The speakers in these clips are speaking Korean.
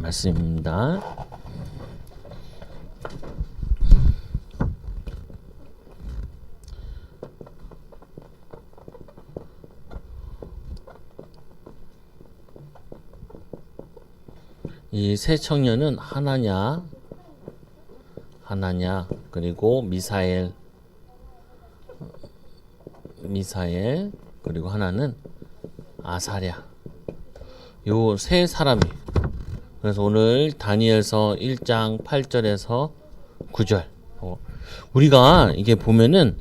말씀입니다. 이 세 청년은 하나냐 그리고 미사엘 그리고 하나는 아사랴, 요 세 사람이. 그래서 오늘 다니엘서 1장 8절에서 9절 우리가 이게 보면은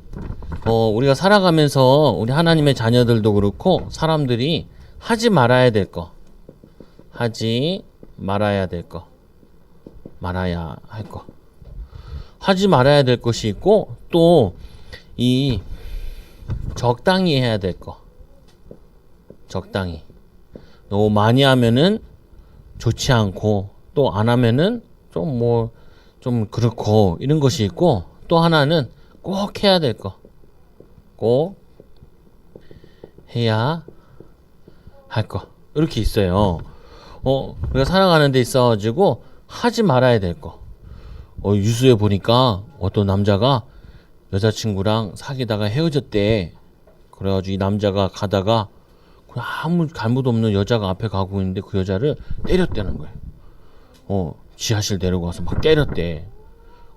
우리가 살아가면서 우리 하나님의 자녀들도 그렇고 사람들이 하지 말아야 할 거 하지 말아야 될 것이 있고, 또 이 적당히 해야 될 거. 적당히. 너무 많이 하면은 좋지 않고, 또 안 하면은 좀 그렇고, 이런 것이 있고, 또 하나는 꼭 해야 될 거. 꼭 해야 할 거. 이렇게 있어요. 우리가 살아가는 데 있어가지고 하지 말아야 될 거. 뉴스에 보니까 어떤 남자가 여자친구랑 사귀다가 헤어졌대. 그래가지고 이 남자가 가다가 그냥 아무 잘못 없는 여자가 앞에 가고 있는데 그 여자를 때렸다는 거예요. 지하실 데리고 가서 막 때렸대.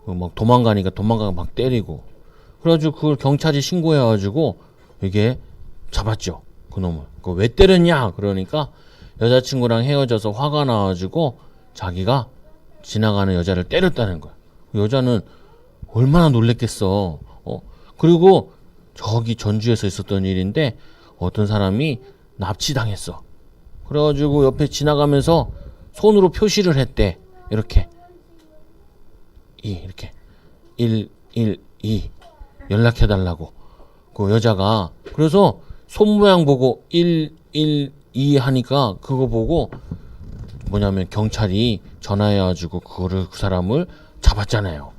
막 도망가니까 막 때리고. 그래가지고 그걸 경찰이 신고해가지고 이게 잡았죠. 그 놈을. 그거 왜 때렸냐? 그러니까 여자친구랑 헤어져서 화가 나가지고 자기가 지나가는 여자를 때렸다는 거야. 여자는 얼마나 놀랬겠어. 그리고 저기 전주에서 있었던 일인데 어떤 사람이 납치당했어. 그래가지고 옆에 지나가면서 손으로 표시를 했대. 이렇게 112 연락해달라고. 그 여자가 그래서 손 모양 보고 112 하니까 그거 보고 뭐냐면 경찰이 전화해가지고 그 사람을 잡았잖아요.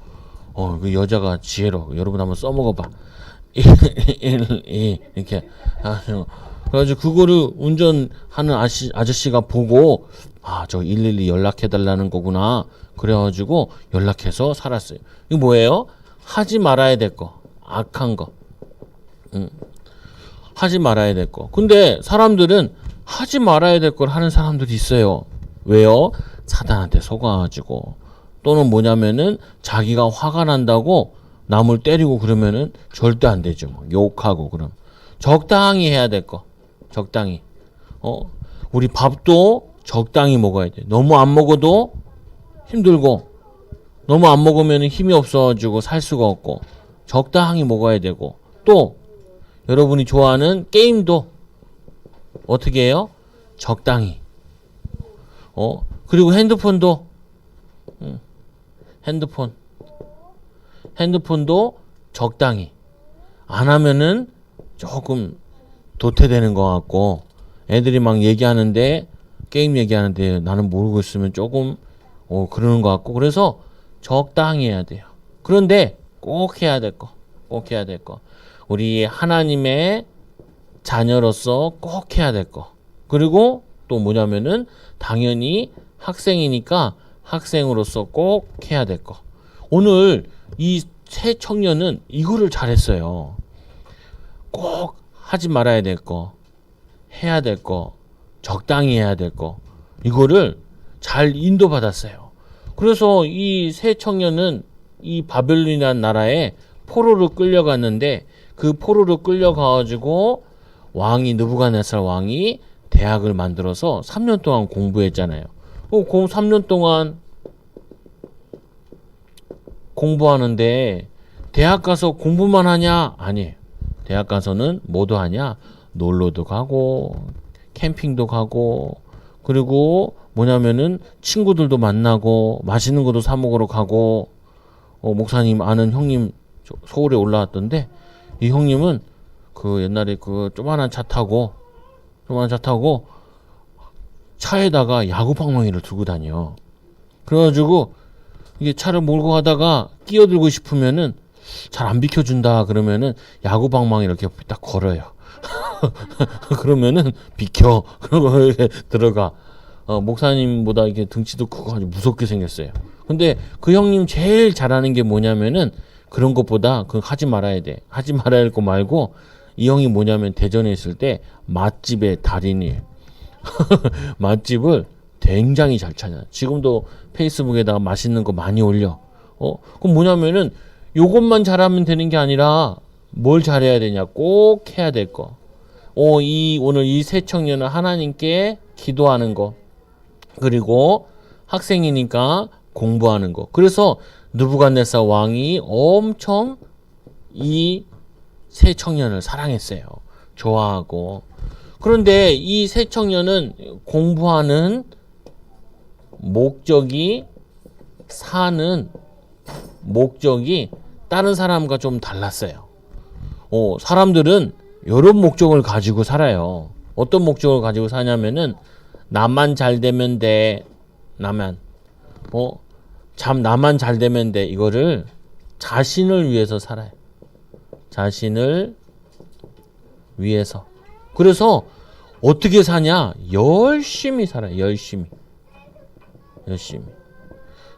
그 여자가 지혜로, 여러분 한번 써먹어봐. 112 이렇게. 그래가지고 그거를 운전하는 아저씨가 보고 저 112 연락해달라는 거구나. 그래가지고 연락해서 살았어요. 이거 뭐예요? 하지 말아야 될 거, 악한 거. 하지 말아야 될 거. 근데 사람들은 하지 말아야 될 걸 하는 사람들이 있어요. 왜요? 사단한테 속아가지고. 또는 뭐냐면은 자기가 화가 난다고 남을 때리고 그러면은 절대 안 되죠. 욕하고 그럼. 적당히 해야 될 거. 적당히. 우리 밥도 적당히 먹어야 돼. 너무 안 먹어도 힘들고, 너무 안 먹으면 힘이 없어가지고 살 수가 없고, 적당히 먹어야 되고, 또 여러분이 좋아하는 게임도 어떻게 해요? 적당히. 그리고 핸드폰도 핸드폰도 적당히. 안 하면은 조금 도태되는 것 같고, 애들이 막 얘기하는데, 게임 얘기하는데 나는 모르고 있으면 조금 그러는 것 같고, 그래서 적당히 해야 돼요. 그런데 꼭 해야 될 거. 우리 하나님의 자녀로서 꼭 해야 될 거. 그리고 또 뭐냐면은 당연히 학생이니까 학생으로서 꼭 해야 될 거. 오늘 이 세 청년은 이거를 잘했어요. 꼭 하지 말아야 될 거, 해야 될 거, 적당히 해야 될 거, 이거를 잘 인도받았어요. 그래서 이 세 청년은 이 바벨론이라는 나라에 포로로 끌려갔는데, 그 포로로 끌려가가지고 느부갓네살 왕이 대학을 만들어서 3년 동안 공부했잖아요. 그 3년 동안 공부하는데 대학 가서 공부만 하냐? 아니에요. 대학 가서는 뭐도 하냐? 놀러도 가고 캠핑도 가고, 그리고 뭐냐면은 친구들도 만나고 맛있는 것도 사 먹으러 가고. 목사님 아는 형님 서울에 올라왔던데, 이 형님은 그 옛날에 그 조그만한 차 타고 차에다가 야구방망이를 들고 다녀. 그래가지고 이게 차를 몰고 가다가 끼어들고 싶으면은 잘 안 비켜준다 그러면은 야구방망이 이렇게 딱 걸어요. 그러면은 비켜. 그러고 이렇게 들어가. 목사님보다 이게 등치도 크고 아주 무섭게 생겼어요. 근데 그 형님 제일 잘하는 게 뭐냐면은 그런 것보다 그거 하지 말아야 돼. 하지 말아야 할 거 말고 이 형이 뭐냐면 대전에 있을 때 맛집의 달인이에요. 맛집을 굉장히 잘 찾아. 지금도 페이스북에다가 맛있는 거 많이 올려. 그럼 뭐냐면은 요것만 잘하면 되는 게 아니라 뭘 잘해야 되냐? 꼭 해야 될 거. 오늘 이 세 청년은 하나님께 기도하는 거. 그리고 학생이니까 공부하는 거. 그래서 느부갓네살 왕이 엄청 이 세 청년을 사랑했어요. 좋아하고. 그런데 이 세 청년은 공부하는 목적이 사는 목적이 다른 사람과 좀 달랐어요. 사람들은 여러 목적을 가지고 살아요. 어떤 목적을 가지고 사냐면은 나만 잘 되면 돼. 나만 잘 되면 돼. 이거를 자신을 위해서 살아요. 자신을 위해서. 그래서 어떻게 사냐? 열심히 살아요. 열심히.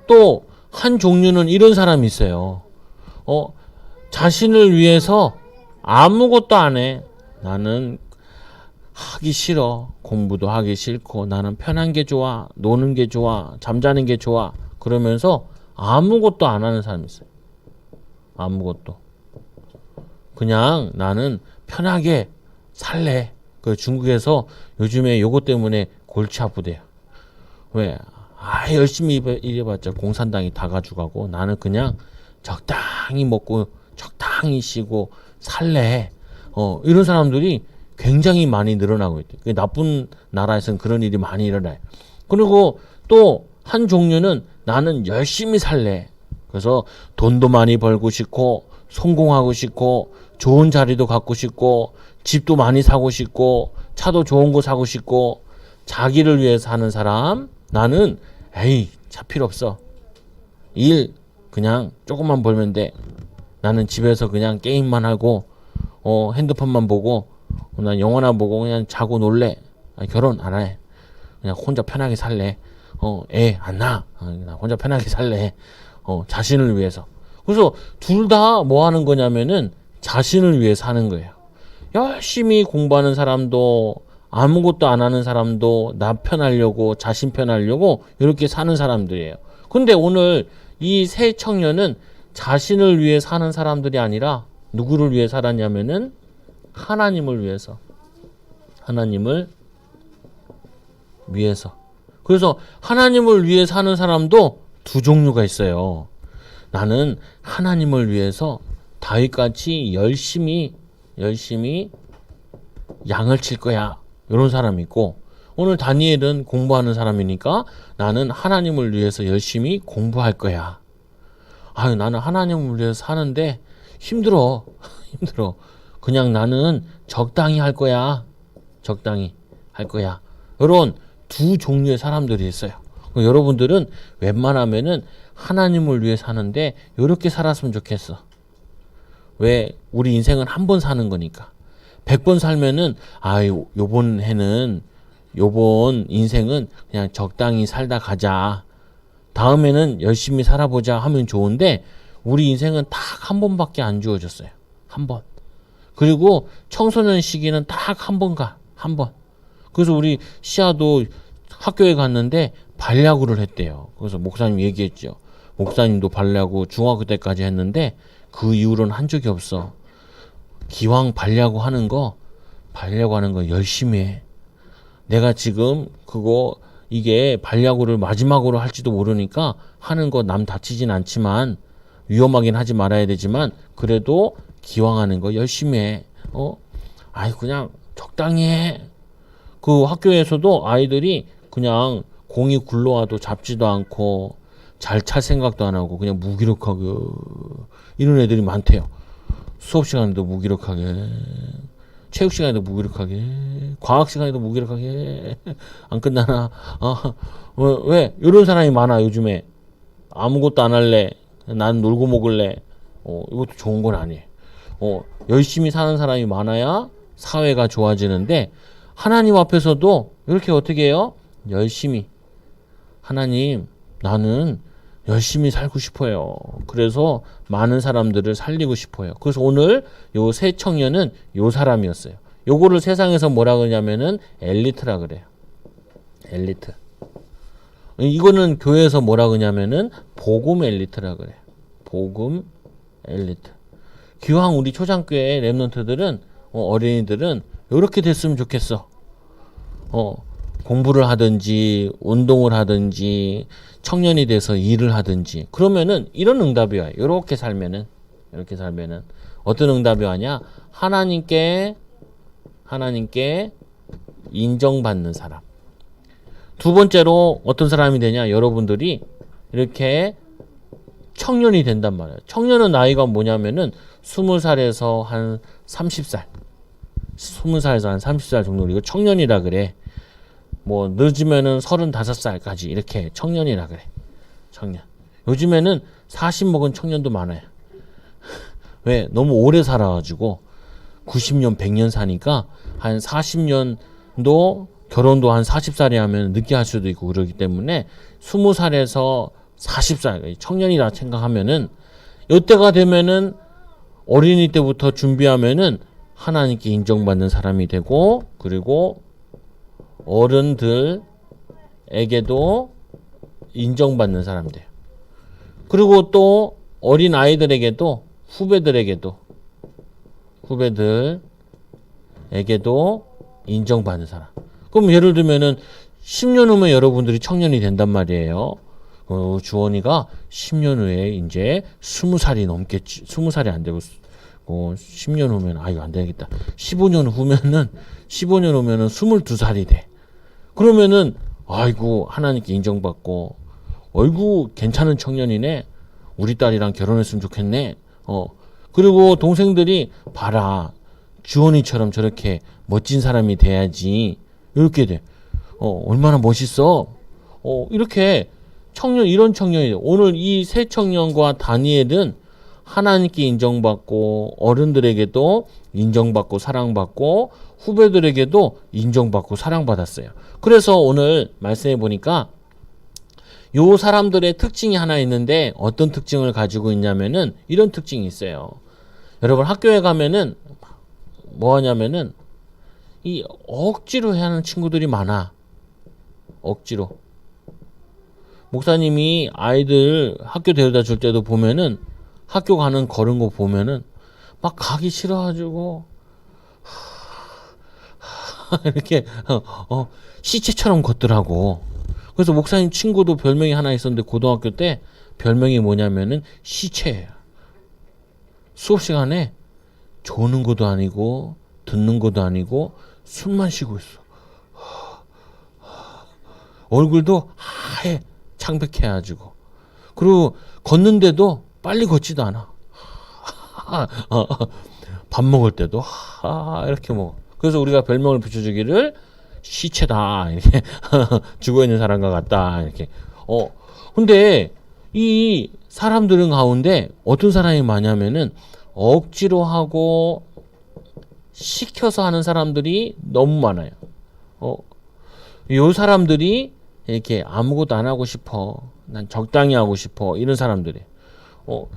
또 한 종류는 이런 사람이 있어요. 자신을 위해서 아무것도 안 해. 나는 하기 싫어. 공부도 하기 싫고 나는 편한 게 좋아. 노는 게 좋아. 잠자는 게 좋아. 그러면서 아무것도 안 하는 사람이 있어요. 아무것도. 그냥 나는 편하게 살래. 그 중국에서 요즘에 요것 때문에 골치 아프대요. 왜? 열심히 일해봤자 공산당이 다 가져가고 나는 그냥 적당히 먹고 적당히 쉬고 살래. 이런 사람들이 굉장히 많이 늘어나고 있대요. 나쁜 나라에서는 그런 일이 많이 일어나요. 그리고 또 한 종류는 나는 열심히 살래. 그래서 돈도 많이 벌고 싶고 성공하고 싶고 좋은 자리도 갖고 싶고 집도 많이 사고 싶고 차도 좋은 거 사고 싶고 자기를 위해 사는 사람. 나는 차 필요 없어. 일 그냥 조금만 벌면 돼. 나는 집에서 그냥 게임만 하고 핸드폰만 보고 난 영화나 보고 그냥 자고 놀래. 결혼 안 해. 그냥 혼자 편하게 살래. 애 안 낳아. 나 혼자 편하게 살래. 자신을 위해서. 그래서 둘 다 뭐 하는 거냐면은 자신을 위해 사는 거예요. 열심히 공부하는 사람도 아무것도 안 하는 사람도 나 편하려고 자신 편하려고 이렇게 사는 사람들이에요. 근데 오늘 이 세 청년은 자신을 위해 사는 사람들이 아니라 누구를 위해 살았냐면은 하나님을 위해서. 하나님을 위해서. 그래서 하나님을 위해 사는 사람도 두 종류가 있어요. 나는 하나님을 위해서 다윗같이 열심히 양을 칠 거야. 이런 사람이 있고 오늘 다니엘은 공부하는 사람이니까 나는 하나님을 위해서 열심히 공부할 거야. 나는 하나님을 위해서 사는데 힘들어. 그냥 나는 적당히 할 거야. 적당히 할 거야. 이런 두 종류의 사람들이 있어요. 여러분들은 웬만하면은 하나님을 위해 사는데 이렇게 살았으면 좋겠어. 왜? 우리 인생은 한 번 사는 거니까. 100번 살면은 요번 인생은 그냥 적당히 살다 가자. 다음에는 열심히 살아보자 하면 좋은데 우리 인생은 딱 한 번밖에 안 주어졌어요. 한 번. 그리고 청소년 시기는 딱 한 번 가. 한 번. 그래서 우리 시아도 학교에 갔는데 발야구를 했대요. 그래서 목사님 얘기했죠. 목사님도 발야구 중학교 때까지 했는데 그 이후로는 한 적이 없어. 기왕 발야구 하는 거 열심히 해. 내가 지금 이게 발야구를 마지막으로 할지도 모르니까 하는 거 남 다치진 않지만 위험하긴 하지 말아야 되지만 그래도 기왕 하는 거 열심히 해. 그냥 적당히 해. 그 학교에서도 아이들이 그냥 공이 굴러와도 잡지도 않고 잘 찰 생각도 안 하고 그냥 무기력하게 이런 애들이 많대요. 수업 시간에도 무기력하게, 체육 시간에도 무기력하게, 과학 시간에도 무기력하게 안 끝나나? 왜? 이런 사람이 많아 요즘에. 아무것도 안 할래. 난 놀고 먹을래. 이것도 좋은 건 아니에요. 열심히 사는 사람이 많아야 사회가 좋아지는데 하나님 앞에서도 이렇게 어떻게 해요? 열심히 하나님 나는 열심히 살고 싶어요. 그래서 많은 사람들을 살리고 싶어요. 그래서 오늘 요 새 청년은 요 사람이었어요. 요거를 세상에서 뭐라 그러냐면은 엘리트라 그래요. 엘리트. 이거는 교회에서 뭐라 그러냐면은 복음 엘리트라 그래요. 복음 엘리트. 기왕 우리 초장교회 랩런트들은 어린이들은 이렇게 됐으면 좋겠어. 공부를 하든지 운동을 하든지 청년이 돼서 일을 하든지 그러면은 이런 응답이 와요. 이렇게 살면은 어떤 응답이 와냐? 하나님께 인정받는 사람. 두 번째로 어떤 사람이 되냐? 여러분들이 이렇게 청년이 된단 말이에요. 청년은 나이가 뭐냐면은 20살에서 한 30살. 20살에서 한 30살 정도. 이거 청년이라 그래. 뭐 늦으면은 35살까지 이렇게 청년이라 그래. 청년. 요즘에는 40 먹은 청년도 많아요. 왜? 너무 오래 살아가지고 90년, 100년 사니까 한 40년도 결혼도 한 40살에 하면 늦게 할 수도 있고 그러기 때문에 20살에서 40살 청년이라 생각하면은 이때가 되면은 어린이 때부터 준비하면은 하나님께 인정받는 사람이 되고 그리고 어른들에게도 인정받는 사람이 돼요. 그리고 또 어린 아이들에게도 후배들에게도 인정받는 사람. 그럼 예를 들면은 10년 후면 여러분들이 청년이 된단 말이에요. 주원이가 10년 후에 이제 20살이 넘겠지. 20살이 안 되고 10년 후면 이거 안 되겠다. 15년 후면은 22살이 돼. 그러면은 아이고 하나님께 인정받고 어이구 괜찮은 청년이네. 우리 딸이랑 결혼했으면 좋겠네. 그리고 동생들이 봐라. 주원이처럼 저렇게 멋진 사람이 돼야지. 이렇게 돼. 얼마나 멋있어. 이렇게 이런 청년이 오늘 이 새 청년과 다니엘은 하나님께 인정받고 어른들에게도 인정받고 사랑받고 후배들에게도 인정받고 사랑받았어요. 그래서 오늘 말씀해 보니까 요 사람들의 특징이 하나 있는데 어떤 특징을 가지고 있냐면은 이런 특징이 있어요. 여러분 학교에 가면은 뭐 하냐면은 이 억지로 해야 하는 친구들이 많아. 억지로. 목사님이 아이들 학교 데려다 줄 때도 보면은 학교 가는 걸은 거 보면은 막 가기 싫어가지고 이렇게 시체처럼 걷더라고. 그래서 목사님 친구도 별명이 하나 있었는데 고등학교 때 별명이 뭐냐면은 시체예요. 수업 시간에 조는 것도 아니고 듣는 것도 아니고 숨만 쉬고 있어. 얼굴도 하얘 창백해가지고. 그리고 걷는데도 빨리 걷지도 않아. 밥 먹을 때도 이렇게 먹어. 그래서 우리가 별명을 붙여주기를 시체다 이렇게 죽어있는 사람과 같다 이렇게. 근데 이 사람들은 가운데 어떤 사람이 많냐면은 억지로 하고 시켜서 하는 사람들이 너무 많아요. 요 사람들이 이렇게 아무것도 안 하고 싶어. 난 적당히 하고 싶어. 이런 사람들이.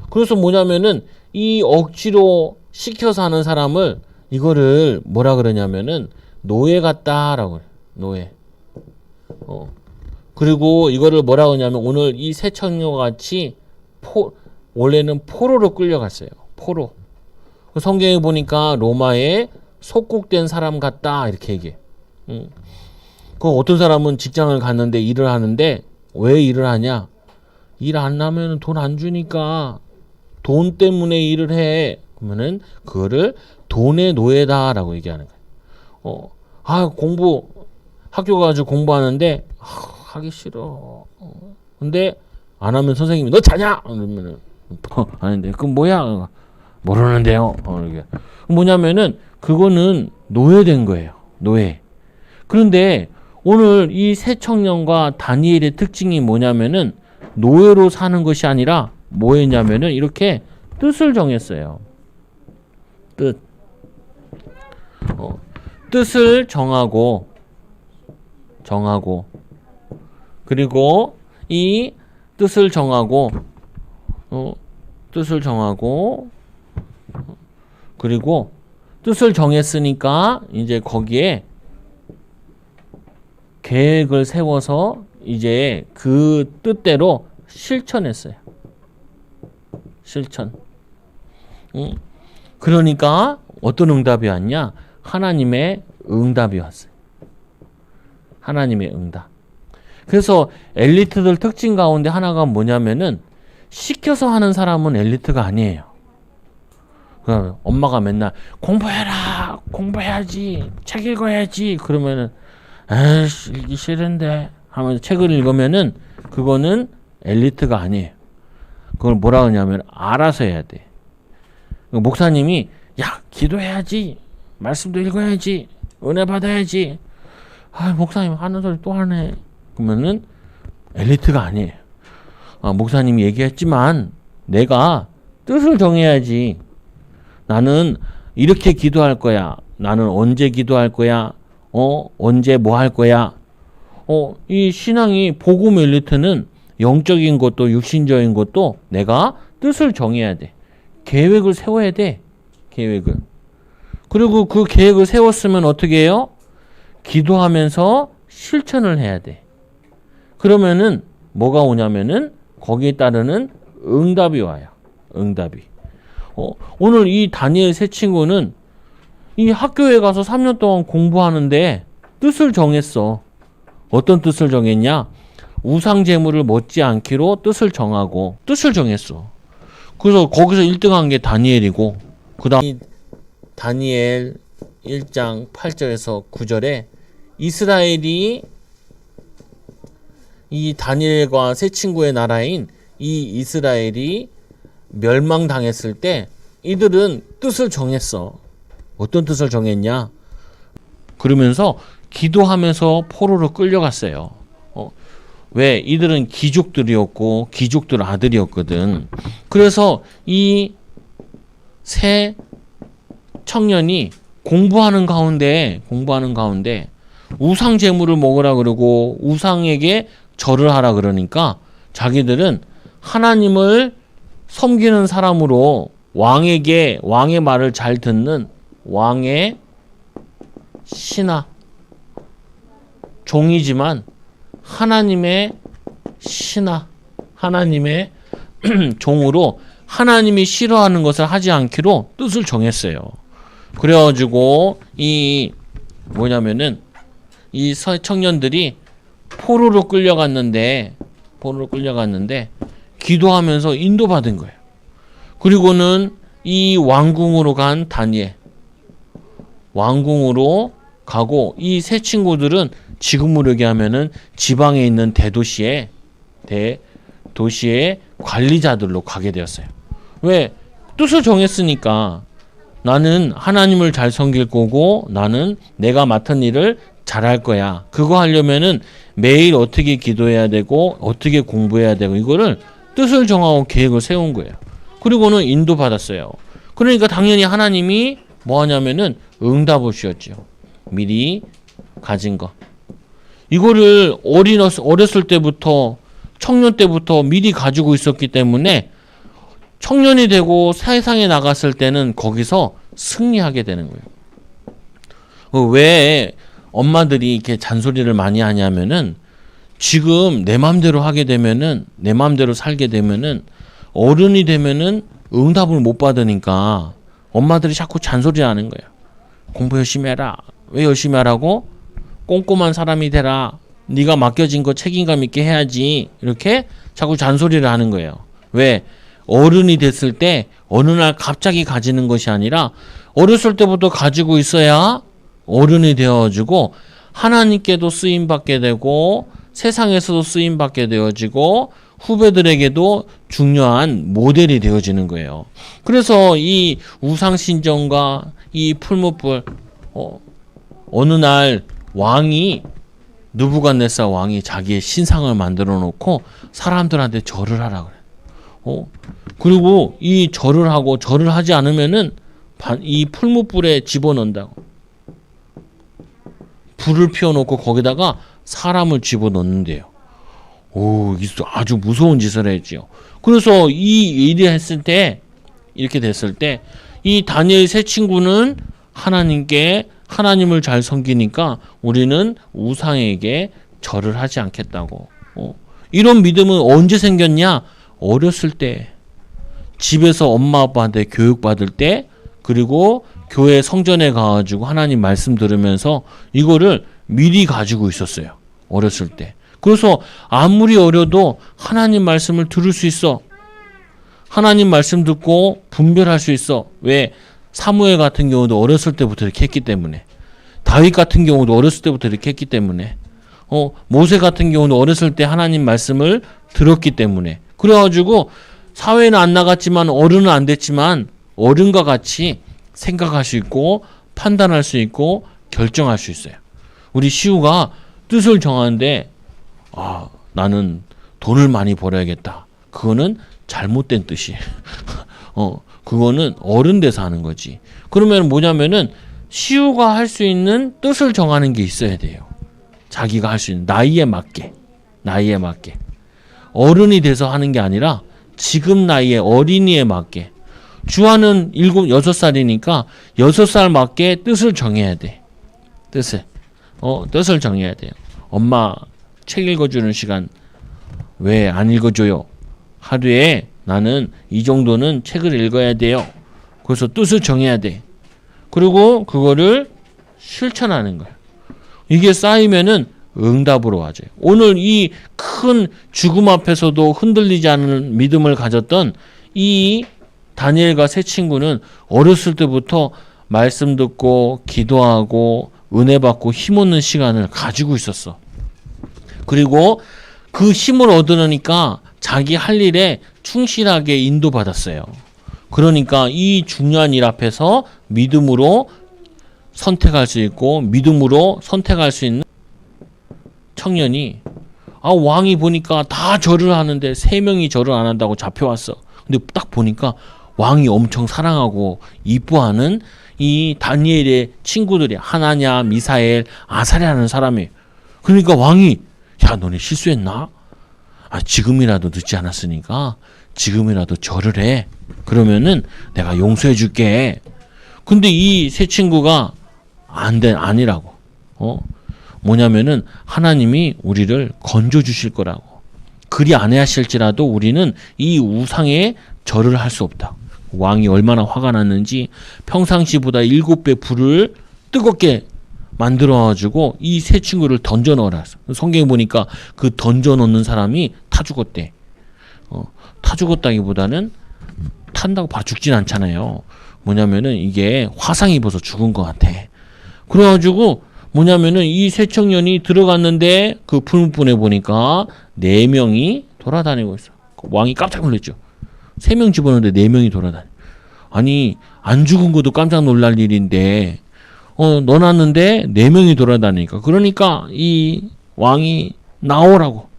그래서 뭐냐면은 이 억지로 시켜서 하는 사람을 이거를 뭐라 그러냐면은 노예 같다라고 그래요. 노예. 그리고 이거를 뭐라 그러냐면 오늘 이 새 청년과 같이 원래는 포로로 끌려갔어요. 포로. 성경에 보니까 로마에 속국된 사람 같다 이렇게 얘기해. 그 어떤 사람은 직장을 갔는데 일을 하는데 왜 일을 하냐? 일 안 하면 돈 안 주니까 돈 때문에 일을 해. 그러면은 그거를 돈의 노예다라고 얘기하는 거예요. 학교 가가지고 공부하는데 하기 싫어. 근데 안 하면 선생님이 너 자냐? 그러면은 아닌데 그럼 뭐야? 모르는데요. 이게 뭐냐면은 그거는 노예된 거예요. 노예. 그런데 오늘 이 새 청년과 다니엘의 특징이 뭐냐면은 노예로 사는 것이 아니라 뭐였냐면은 이렇게 뜻을 정했어요. 뜻을 정하고 그리고 이 뜻을 정하고 뜻을 정하고 그리고 뜻을 정했으니까 이제 거기에 계획을 세워서 이제 그 뜻대로 실천했어요. 실천. 그러니까 어떤 응답이 왔냐? 하나님의 응답이 왔어요. 하나님의 응답. 그래서 엘리트들 특징 가운데 하나가 뭐냐면은 시켜서 하는 사람은 엘리트가 아니에요. 엄마가 맨날 공부해라, 공부해야지, 책 읽어야지 그러면은 에이씨 읽기 싫은데 하면서 책을 읽으면은 그거는 엘리트가 아니에요. 그걸 뭐라 하냐면 알아서 해야 돼. 목사님이 야 기도해야지, 말씀도 읽어야지, 은혜 받아야지. 아 목사님 하는 소리 또 하네. 그러면은 엘리트가 아니에요. 목사님이 얘기했지만 내가 뜻을 정해야지. 나는 이렇게 기도할 거야. 나는 언제 기도할 거야. 언제 뭐 할 거야. 이 신앙이 복음 엘리트는 영적인 것도 육신적인 것도 내가 뜻을 정해야 돼. 계획을 세워야 돼. 계획을. 그리고 그 계획을 세웠으면 어떻게 해요? 기도하면서 실천을 해야 돼. 그러면은 뭐가 오냐면은 거기에 따르는 응답이 와요. 응답이. 오늘 이 다니엘 세 친구는 이 학교에 가서 3년 동안 공부하는데 뜻을 정했어. 어떤 뜻을 정했냐? 우상 제물을 먹지 않기로 뜻을 정하고 뜻을 정했어. 그래서 거기서 1등한 게 다니엘이고 그다음 다니엘 1장 8절에서 9절에 이스라엘이 이 다니엘과 세 친구의 나라인 이 이스라엘이 멸망당했을 때 이들은 뜻을 정했어. 어떤 뜻을 정했냐? 그러면서 기도하면서 포로로 끌려갔어요. 왜? 이들은 귀족들이었고 귀족들 아들이었거든. 그래서 이 세 청년이 공부하는 가운데 우상 제물을 먹으라 그러고 우상에게 절을 하라 그러니까 자기들은 하나님을 섬기는 사람으로 왕의 말을 잘 듣는 왕의 신하 종이지만 하나님의 신하 하나님의 종으로 하나님이 싫어하는 것을 하지 않기로 뜻을 정했어요. 그래가지고 이 청년들이 포로로 끌려갔는데 기도하면서 인도받은 거예요. 그리고는 이 왕궁으로 간 다니엘 왕궁으로 가고 이 세 친구들은 지금으로 얘기하면은 지방에 있는 대도시의 관리자들로 가게 되었어요. 왜? 뜻을 정했으니까 나는 하나님을 잘 섬길 거고 나는 내가 맡은 일을 잘할 거야. 그거 하려면은 매일 어떻게 기도해야 되고 어떻게 공부해야 되고 이거를 뜻을 정하고 계획을 세운 거예요. 그리고는 인도받았어요. 그러니까 당연히 하나님이 뭐 하냐면은 응답을 주셨죠. 미리 가진 거. 이거를 어렸을 때부터 청년 때부터 미리 가지고 있었기 때문에 청년이 되고 세상에 나갔을 때는 거기서 승리하게 되는 거예요. 왜 엄마들이 이렇게 잔소리를 많이 하냐면은 지금 내 맘대로 하게 되면은 내 맘대로 살게 되면은 어른이 되면은 응답을 못 받으니까 엄마들이 자꾸 잔소리하는 거예요. 공부 열심히 해라. 왜 열심히 하라고? 꼼꼼한 사람이 되라. 네가 맡겨진 거 책임감 있게 해야지. 이렇게 자꾸 잔소리를 하는 거예요. 왜? 어른이 됐을 때 어느 날 갑자기 가지는 것이 아니라 어렸을 때부터 가지고 있어야 어른이 되어지고 하나님께도 쓰임받게 되고 세상에서도 쓰임받게 되어지고 후배들에게도 중요한 모델이 되어지는 거예요. 그래서 이 우상신전과 이 풀무불 어느 날 느부갓네살 왕이 자기의 신상을 만들어 놓고 사람들한테 절을 하라 그래. 그리고 이 절을 하지 않으면은 이 풀무불에 집어넣는다고. 불을 피워놓고 거기다가 사람을 집어넣는데요. 아주 무서운 짓을 했지요. 그래서 이 일이 했을 때, 이렇게 됐을 때, 이 다니엘 세 친구는 하나님을 잘 섬기니까 우리는 우상에게 절을 하지 않겠다고. 이런 믿음은 언제 생겼냐? 어렸을 때. 집에서 엄마 아빠한테 교육받을 때, 그리고 교회 성전에 가가지고 하나님 말씀 들으면서 이거를 미리 가지고 있었어요. 어렸을 때. 그래서 아무리 어려도 하나님 말씀을 들을 수 있어. 하나님 말씀 듣고 분별할 수 있어. 왜? 사무엘 같은 경우도 어렸을 때부터 이렇게 했기 때문에. 다윗 같은 경우도 어렸을 때부터 이렇게 했기 때문에. 모세 같은 경우도 어렸을 때 하나님 말씀을 들었기 때문에. 그래가지고 사회는 안 나갔지만 어른은 안 됐지만 어른과 같이 생각할 수 있고 판단할 수 있고 결정할 수 있어요. 우리 시우가 뜻을 정하는데 나는 돈을 많이 벌어야겠다. 그거는 잘못된 뜻이에요. 그거는 어른 돼서 하는 거지. 그러면 뭐냐면은 시우가 할 수 있는 뜻을 정하는 게 있어야 돼요. 자기가 할 수 있는 나이에 맞게. 어른이 돼서 하는 게 아니라 지금 나이에 어린이에 맞게. 주아는 6살이니까 6살 맞게 뜻을 정해야 돼. 뜻을 정해야 돼요. 엄마 책 읽어주는 시간 왜 안 읽어줘요? 하루에 나는 이 정도는 책을 읽어야 돼요. 그래서 뜻을 정해야 돼. 그리고 그거를 실천하는 거야. 이게 쌓이면은 응답으로 와줘요. 오늘 이 큰 죽음 앞에서도 흔들리지 않는 믿음을 가졌던 이 다니엘과 세 친구는 어렸을 때부터 말씀 듣고 기도하고 은혜 받고 힘 얻는 시간을 가지고 있었어. 그리고 그 힘을 얻으니까 자기 할 일에 충실하게 인도받았어요. 그러니까 이 중요한 일 앞에서 믿음으로 선택할 수 있고 믿음으로 선택할 수 있는 청년이 왕이 보니까 다 절을 하는데 3명이 절을 안 한다고 잡혀왔어. 근데 딱 보니까 왕이 엄청 사랑하고 이뻐하는 이 다니엘의 친구들이 하나냐, 미사엘, 아사랴라는 사람이에요. 그러니까 왕이 너네 실수했나? 지금이라도 늦지 않았으니까 지금이라도 절을 해. 그러면은 내가 용서해 줄게. 근데 이 세 친구가 아니라고. 뭐냐면은 하나님이 우리를 건져 주실 거라고. 그리 안 하실지라도 우리는 이 우상에 절을 할 수 없다. 왕이 얼마나 화가 났는지 평상시보다 7배 불을 뜨겁게 만들어가지고 이 세 친구를 던져 넣어라. 성경에 보니까 그 던져 넣는 사람이 타 죽었대. 타 죽었다기보다는 탄다고 바로 죽진 않잖아요. 뭐냐면은 이게 화상 입어서 죽은 것 같아. 그래가지고 뭐냐면은 이 세 청년이 들어갔는데 그 풀무분에 보니까 4명이 돌아다니고 있어. 왕이 깜짝 놀랐죠. 3명 집어넣는데 4명이 돌아다니. 아니 안 죽은 것도 깜짝 놀랄 일인데 넣어놨는데 4명이 돌아다니니까. 그러니까 이 왕이 나오보라고.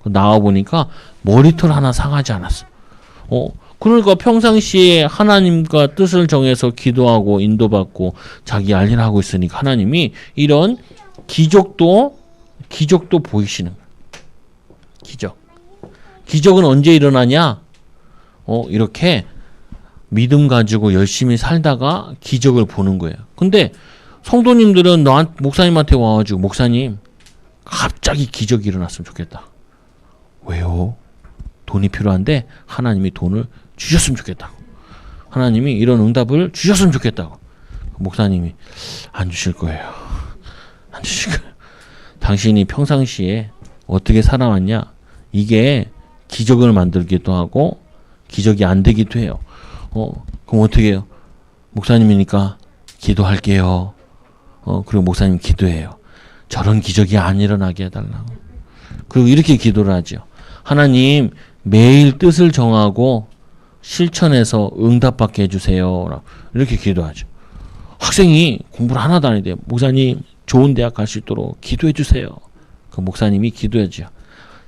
나와보니까 머리털 하나 상하지 않았어. 그러니까 평상시에 하나님과 뜻을 정해서 기도하고 인도받고 자기 할 일 하고 있으니까 하나님이 이런 기적도 보이시는 거야. 기적은 언제 일어나냐? 이렇게 믿음 가지고 열심히 살다가 기적을 보는 거예요. 근데 성도님들은 목사님한테 와가지고 목사님 갑자기 기적이 일어났으면 좋겠다. 왜요? 돈이 필요한데 하나님이 돈을 주셨으면 좋겠다고. 하나님이 이런 응답을 주셨으면 좋겠다고. 목사님이 안 주실 거예요. 당신이 평상시에 어떻게 살아왔냐? 이게 기적을 만들기도 하고 기적이 안 되기도 해요. 그럼 어떻게 해요? 목사님이니까 기도할게요. 그리고 목사님 기도해요. 저런 기적이 안 일어나게 해달라고. 그리고 이렇게 기도를 하죠. 하나님 매일 뜻을 정하고 실천해서 응답받게 해주세요. 이렇게 기도하죠. 학생이 공부를 하나도 안 해요. 목사님 좋은 대학 갈 수 있도록 기도해 주세요. 그 목사님이 기도하죠.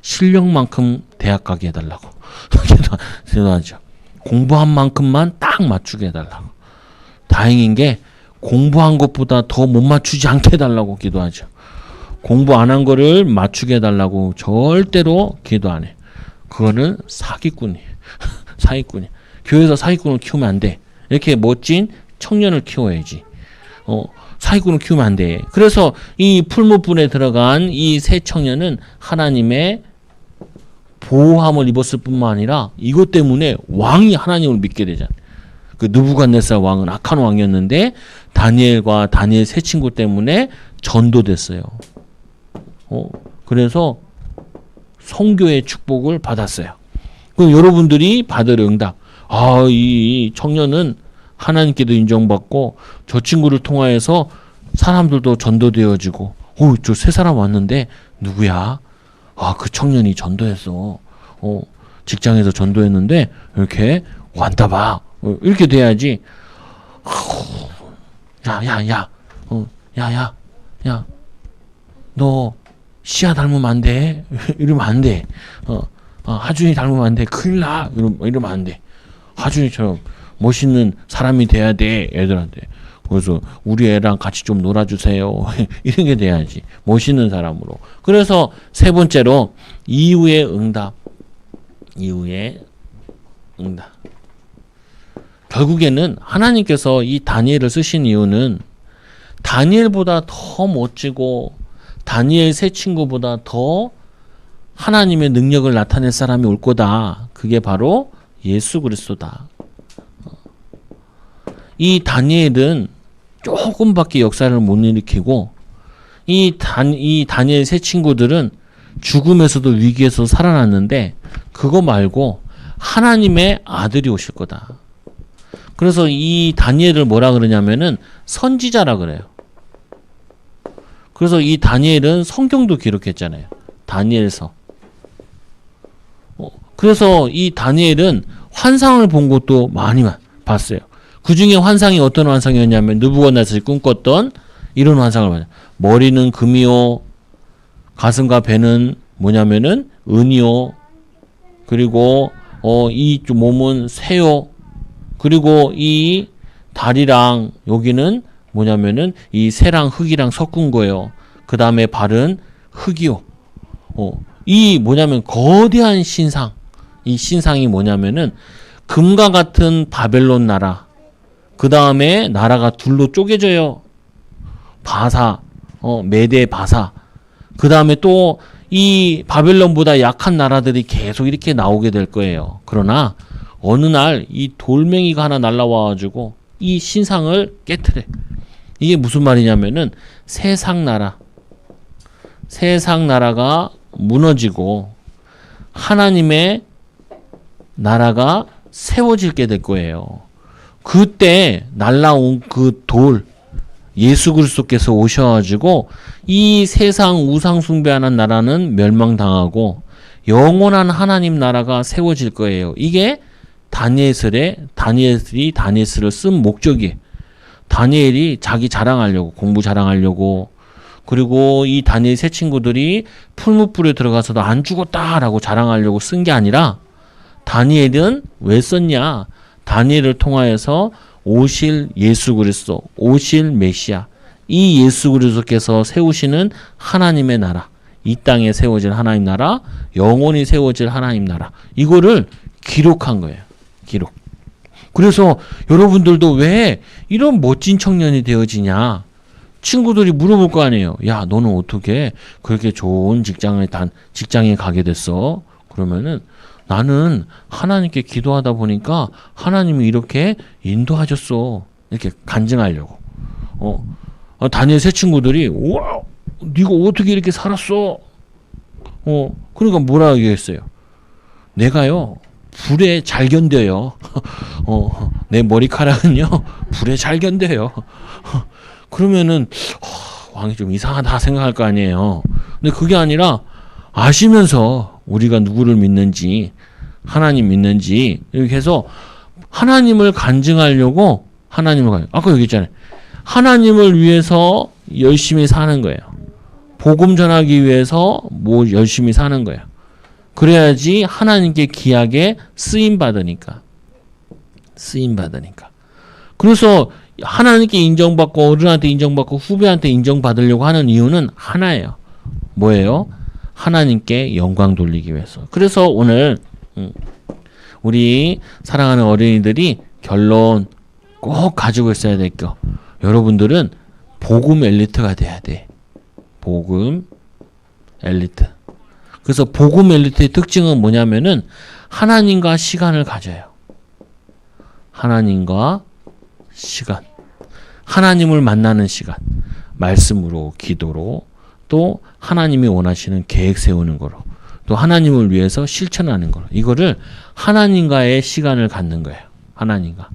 실력만큼 대학 가게 해달라고 기도하죠. 공부한 만큼만 딱 맞추게 해달라고. 다행인 게 공부한 것보다 더 못 맞추지 않게 해달라고 기도하죠. 공부 안 한 거를 맞추게 해달라고 절대로 기도 안 해. 그거는 사기꾼이에요. 사기꾼이야. 교회에서 사기꾼을 키우면 안 돼. 이렇게 멋진 청년을 키워야지. 사기꾼을 키우면 안 돼. 그래서 이 풀무불에 들어간 이 새 청년은 하나님의 보호함을 입었을 뿐만 아니라 이것 때문에 왕이 하나님을 믿게 되잖아. 그 느부갓네살 왕은 악한 왕이었는데 다니엘과 다니엘 세 친구 때문에 전도됐어요. 그래서 성교의 축복을 받았어요. 그럼 여러분들이 받을 응답. 이 청년은 하나님께도 인정받고 저 친구를 통하여서 사람들도 전도되어지고 저 세 사람 왔는데 누구야? 그 청년이 전도했어. 직장에서 전도했는데 이렇게 왔다 봐. 이렇게 돼야지. 야, 너 시아 닮으면 안 돼. 이러면 안 돼. 하준이 닮으면 안 돼. 큰일 나. 이러면 안 돼. 하준이처럼 멋있는 사람이 돼야 돼. 애들한테. 그래서 우리 애랑 같이 좀 놀아주세요. 이런 게 돼야지. 멋있는 사람으로. 그래서 세 번째로 이후의 응답. 결국에는 하나님께서 이 다니엘을 쓰신 이유는 다니엘보다 더 멋지고 다니엘 세 친구보다 더 하나님의 능력을 나타낼 사람이 올 거다. 그게 바로 예수 그리스도다. 이 다니엘은 조금밖에 역사를 못 일으키고 이 다니엘 세 친구들은 죽음에서도 위기에서 살아났는데 그거 말고 하나님의 아들이 오실 거다. 그래서 이 다니엘을 뭐라 그러냐면은 선지자라 그래요. 그래서 이 다니엘은 성경도 기록했잖아요. 다니엘서. 그래서 이 다니엘은 환상을 본 것도 많이 봤어요. 그 중에 환상이 어떤 환상이었냐면 느부갓네살이 꿈꿨던 이런 환상을 봐요. 머리는 금이요, 가슴과 배는 뭐냐면은 은이요, 그리고 이 몸은 새요, 그리고 이 다리랑 여기는 뭐냐면은 이 새랑 흙이랑 섞은 거예요. 그 다음에 발은 흙이요. 이 뭐냐면 거대한 신상. 이 신상이 뭐냐면은 금과 같은 바벨론 나라. 그 다음에 나라가 둘로 쪼개져요. 바사, 메데 바사. 그 다음에 또 이 바벨론보다 약한 나라들이 계속 이렇게 나오게 될 거예요. 그러나 어느 날 이 돌멩이가 하나 날라와가지고 이 신상을 깨트려. 이게 무슨 말이냐면은 세상 나라가 무너지고 하나님의 나라가 세워지게 될 거예요. 그때 날라온 그 돌, 예수 그리스도께서 오셔가지고 이 세상 우상 숭배하는 나라는 멸망당하고 영원한 하나님 나라가 세워질 거예요. 이게 다니엘이 다니엘을 쓴 목적이에요. 다니엘이 자기 자랑하려고, 공부 자랑하려고, 그리고 이 다니엘 세 친구들이 풀무불에 들어가서도 안 죽었다라고 자랑하려고 쓴 게 아니라 다니엘은 왜 썼냐? 다니엘을 통하여서 오실 예수 그리스도, 오실 메시아, 이 예수 그리스도께서 세우시는 하나님의 나라, 이 땅에 세워질 하나님 나라, 영원히 세워질 하나님 나라, 이거를 기록한 거예요. 기록. 그래서 여러분들도 왜 이런 멋진 청년이 되어지냐? 친구들이 물어볼 거 아니에요. 야, 너는 어떻게 그렇게 좋은 직장에 가게 됐어? 그러면은 나는 하나님께 기도하다 보니까 하나님이 이렇게 인도하셨어. 이렇게 간증하려고. 다니엘 세 친구들이 우와, 네가 어떻게 이렇게 살았어? 그러니까 뭐라 얘기했어요? 내가요 불에 잘 견뎌요. 내 머리카락은요 불에 잘 견뎌요. 그러면은 왕이 좀 이상하다 생각할 거 아니에요. 근데 그게 아니라 아시면서 우리가 누구를 믿는지, 하나님 믿는지 이렇게 해서 하나님을 간증하려고 아까 얘기했잖아요. 하나님을 위해서 열심히 사는 거예요. 복음 전하기 위해서 열심히 사는 거예요. 그래야지 하나님께 귀하게 쓰임 받으니까. 그래서 하나님께 인정받고 어른한테 인정받고 후배한테 인정받으려고 하는 이유는 하나예요. 뭐예요? 하나님께 영광 돌리기 위해서. 그래서 오늘 우리 사랑하는 어린이들이 결론 꼭 가지고 있어야 될 거. 여러분들은 복음 엘리트가 돼야 돼. 복음 엘리트. 그래서 복음 엘리트의 특징은 뭐냐면은 하나님과 시간을 가져요. 하나님과 시간. 하나님을 만나는 시간. 말씀으로, 기도로, 또 하나님이 원하시는 계획 세우는 거로, 또 하나님을 위해서 실천하는 거로. 이거를 하나님과의 시간을 갖는 거예요. 하나님과.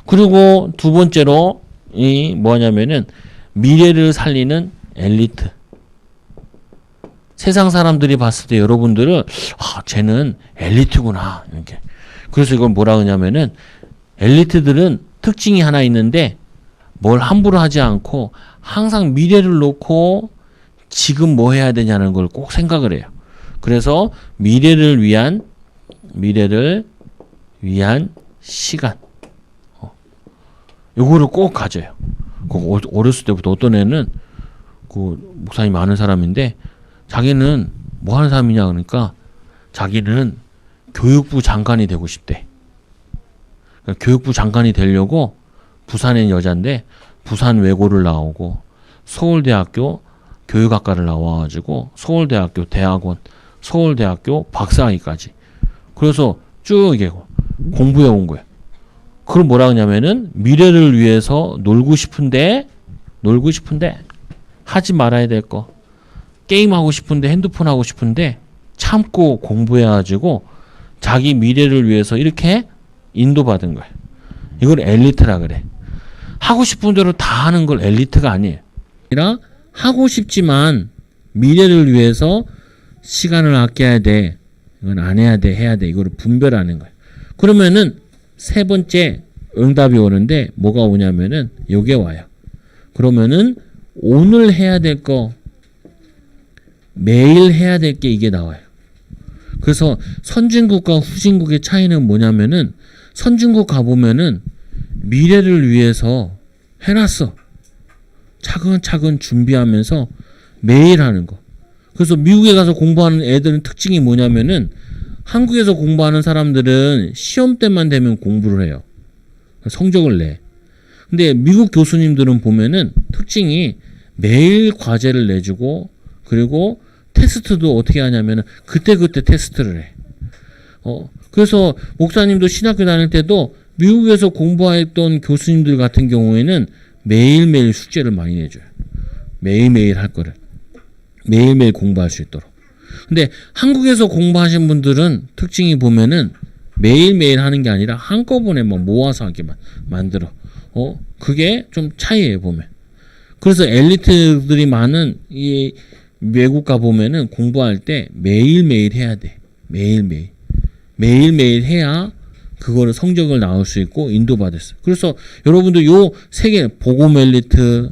그리고 두 번째로 이 뭐냐면은 미래를 살리는 엘리트. 세상 사람들이 봤을 때 여러분들은 쟤는 엘리트구나 이렇게. 그래서 이걸 뭐라 하냐면은 엘리트들은 특징이 하나 있는데 뭘 함부로 하지 않고 항상 미래를 놓고 지금 뭐 해야 되냐는 걸 꼭 생각을 해요. 그래서 미래를 위한 시간. 요거를 꼭 가져요. 어렸을 때부터 어떤 애는 그 목사님 아는 사람인데 자기는 뭐 하는 사람이냐 그러니까 자기는 교육부 장관이 되고 싶대. 그러니까 교육부 장관이 되려고 부산에 있는 여잔데 부산 외고를 나오고 서울대학교 교육학과를 나와가지고 서울대학교 대학원, 서울대학교 박사학위까지. 그래서 쭉 이게 공부해 온 거예요. 그걸 뭐라 하냐면은 미래를 위해서 놀고 싶은데 하지 말아야 될 거. 게임하고 싶은데 핸드폰 하고 싶은데 참고 공부해가지고 자기 미래를 위해서 이렇게 인도받은 거예요. 이걸 엘리트라 그래. 하고 싶은 대로 다 하는 걸 엘리트가 아니에요. 아니라 하고 싶지만 미래를 위해서 시간을 아껴야 돼. 이건 안 해야 돼, 해야 돼. 이거를 분별하는 거예요. 그러면은 세 번째 응답이 오는데 뭐가 오냐면은 요게 와요. 그러면은 오늘 해야 될 거, 매일 해야 될 게 이게 나와요. 그래서 선진국과 후진국의 차이는 뭐냐면은 선진국 가보면은 미래를 위해서 해놨어. 차근차근 준비하면서 매일 하는 거. 그래서 미국에 가서 공부하는 애들은 특징이 뭐냐면은 한국에서 공부하는 사람들은 시험 때만 되면 공부를 해요. 성적을 내. 근데 미국 교수님들은 보면은 특징이 매일 과제를 내주고 그리고 테스트도 어떻게 하냐면은 그때그때 테스트를 해. 그래서 목사님도 신학교 다닐 때도 미국에서 공부했던 교수님들 같은 경우에는 매일매일 숙제를 많이 내줘요. 매일매일 할 거를. 매일매일 공부할 수 있도록. 근데 한국에서 공부하신 분들은 특징이 보면은 매일매일 하는 게 아니라 한꺼번에 막 모아서 하게 만들어. 그게 좀 차이예요, 보면. 그래서 엘리트들이 많은 이 외국 가 보면은 공부할 때 매일매일 해야 돼. 매일매일. 매일매일 해야 그거를 성적을 나올 수 있고 인도받았어. 그래서 여러분들 요 세 개, 복음 엘리트,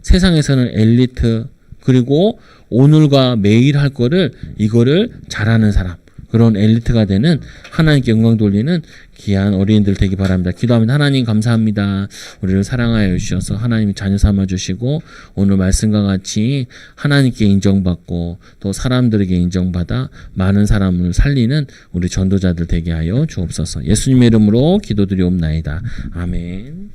세상에서는 엘리트, 그리고 오늘과 매일 할 거를 이거를 잘하는 사람, 그런 엘리트가 되는 하나님께 영광 돌리는 귀한 어린이들 되기 바랍니다. 기도합니다. 하나님 감사합니다. 우리를 사랑하여 주셔서 하나님이 자녀 삼아 주시고 오늘 말씀과 같이 하나님께 인정받고 또 사람들에게 인정받아 많은 사람을 살리는 우리 전도자들 되게 하여 주옵소서. 예수님의 이름으로 기도드리옵나이다. 아멘.